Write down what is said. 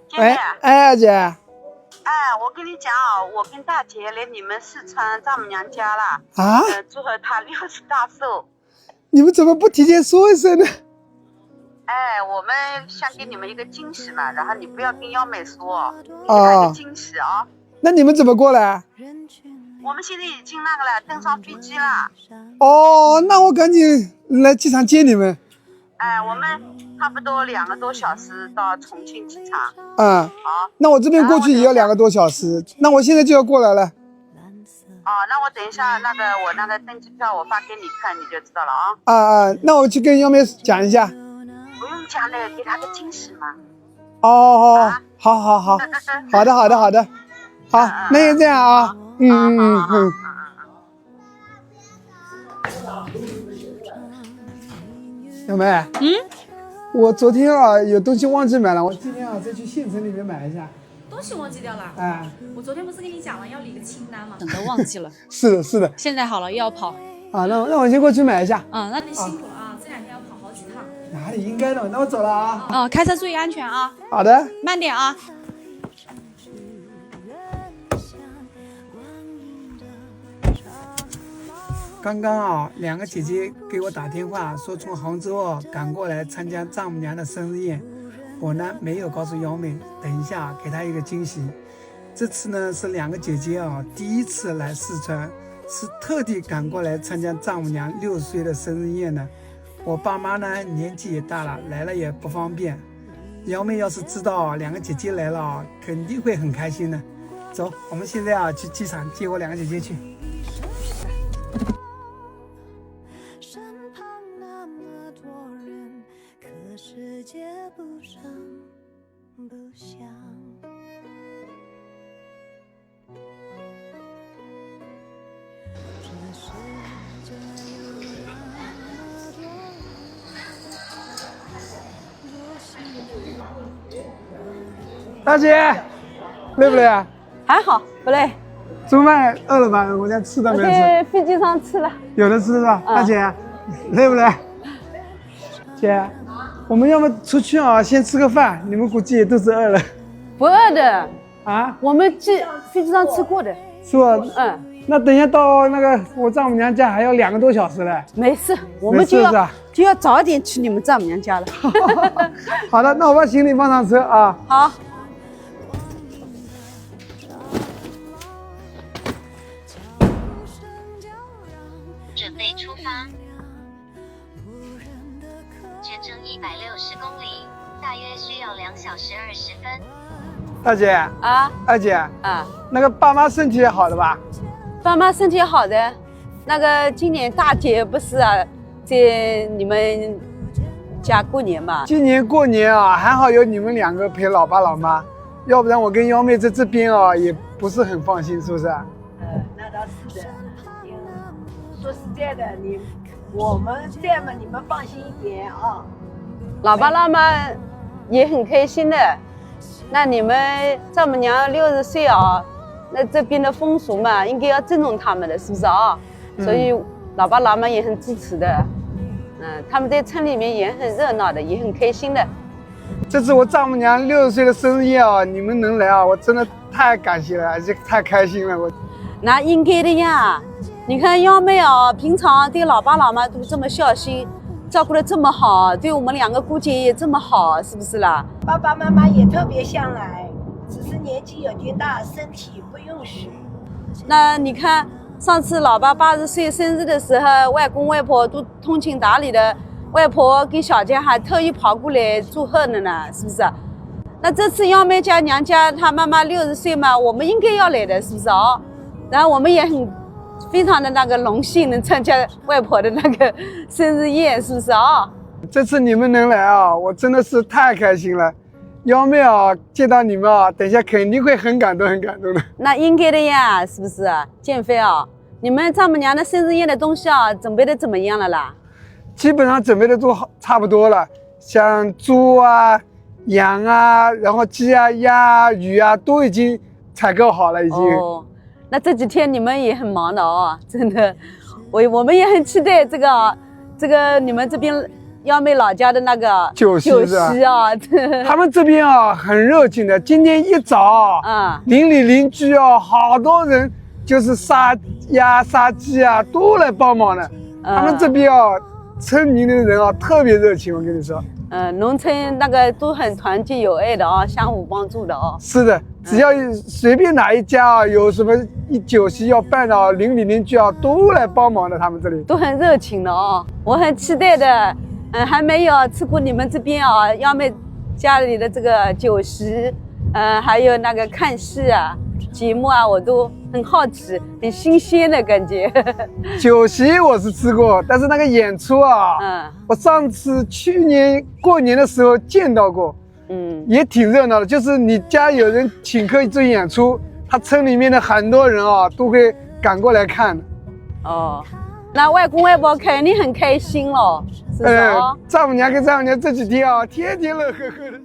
姐妹。哎，姐。我跟你讲啊，我跟大姐来你们四川丈母娘家了。啊？祝贺她60大寿。你们怎么不提前说一声呢？我们想给你们一个惊喜嘛，然后你不要跟幺妹说，给她一个惊喜啊。那你们怎么过来？我们现在已经那个了，登上飞机了。哦，那我赶紧来机场接你们。我们差不多2个多小时到重庆机场。好，那我这边过去也要2个多小时，那我现在就要过来了。那我等一下我那个登机票我发给你看，你就知道了啊。那我去跟幺妹讲一下。不用讲了，给她个惊喜嘛。好，好的，好，那就这样啊。小妹，我昨天有东西忘记买了，我今天再去县城里面买一下。东西忘记掉了？我昨天不是跟你讲了要理个清单吗？等都忘记了。是的。现在好了，又要跑。那我先过去买一下。那你辛苦了啊，这2天要跑好几趟。哪里应该的，那我走了啊。开车注意安全啊。好的。慢点啊。刚刚2个姐姐给我打电话说从杭州赶过来参加丈母娘的生日宴，我呢没有告诉幺妹，等一下给她一个惊喜。这次呢是2个姐姐第一次来四川，是特地赶过来参加丈母娘60岁的生日宴的。我爸妈呢年纪也大了，来了也不方便。幺妹要是知道2个姐姐来了，肯定会很开心的。走，我们现在去机场接我2个姐姐去。世界不声不响，大姐，累不累啊？还好，不累。中饭饿了吧？我家吃的没有吃？在飞机上吃了。有的吃是吧？大姐，累不累？姐。我们要么出去先吃个饭，你们估计也都是饿了。不饿的我们飞机上吃过的。是吧？那等一下到那个我丈母娘家还要2个多小时嘞。没事，我们就要早点去你们丈母娘家了。好的，那我把行李放上车啊。好。准备出发。全程160公里，大约需要2小时20分。大姐二姐那个爸妈身体好的吧？爸妈身体好的，那个今年大姐不是在你们家过年嘛？今年过年还好有你们2个陪老爸老妈，要不然我跟幺妹在这边也不是很放心，是不是？那倒是的。说实在的，我们在嘛，你们放心一点啊。老爸老妈也很开心的。那你们丈母娘60岁那这边的风俗嘛，应该要尊重他们的，是不是所以老爸老妈也很支持的。他们在村里面也很热闹的，也很开心的。这次我丈母娘60岁的生日宴你们能来我真的太感谢了，而且太开心了。那应该的呀。你看幺妹平常对老爸老妈都这么孝心，照顾得这么好，对我们2个姑姐也这么好，是不是啦？爸爸妈妈也特别想来，只是年纪有点大，身体不允许。那你看上次老爸80岁生日的时候，外公外婆都通情达理的，外婆跟小江还特意跑过来祝贺了呢，是不是？那这次幺妹家娘家她妈妈60岁嘛，我们应该要来的，是不是然后我们也非常的那个荣幸能参加外婆的那个生日宴，是不是这次你们能来我真的是太开心了。幺妹见到你们等一下肯定会很感动很感动的。那应该的呀，是不是建飞你们丈母娘的生日宴的东西准备的怎么样了啦？基本上准备的都差不多了，像猪羊然后鸡鸭鱼都已经采购好了已经。那这几天你们也很忙的真的，我们也很期待这个你们这边幺妹老家的那个酒席是吧？啊，他们这边啊很热情的。今天一早啊，邻里邻居啊，好多人就是杀鸭、杀鸡啊，都来帮忙的。他们这边啊，村民的人啊特别热情，我跟你说。农村那个都很团结友爱的啊，相互帮助的哦。是的，只要随便哪一家啊，有什么酒席要办的啊，邻里邻居啊都来帮忙的，他们这里都很热情的哦。我很期待的，还没有吃过你们这边啊，幺妹家里的这个酒席，还有那个看戏啊、节目啊，我都很好奇，很新鲜的感觉。酒席我是吃过，但是那个演出啊，我上次去年过年的时候见到过，也挺热闹的。就是你家有人请客做演出，他村里面的很多人啊都会赶过来看。哦，那外公外婆肯定很开心咯，是不是哦？丈母娘跟丈母娘这几天啊，天天乐呵呵的。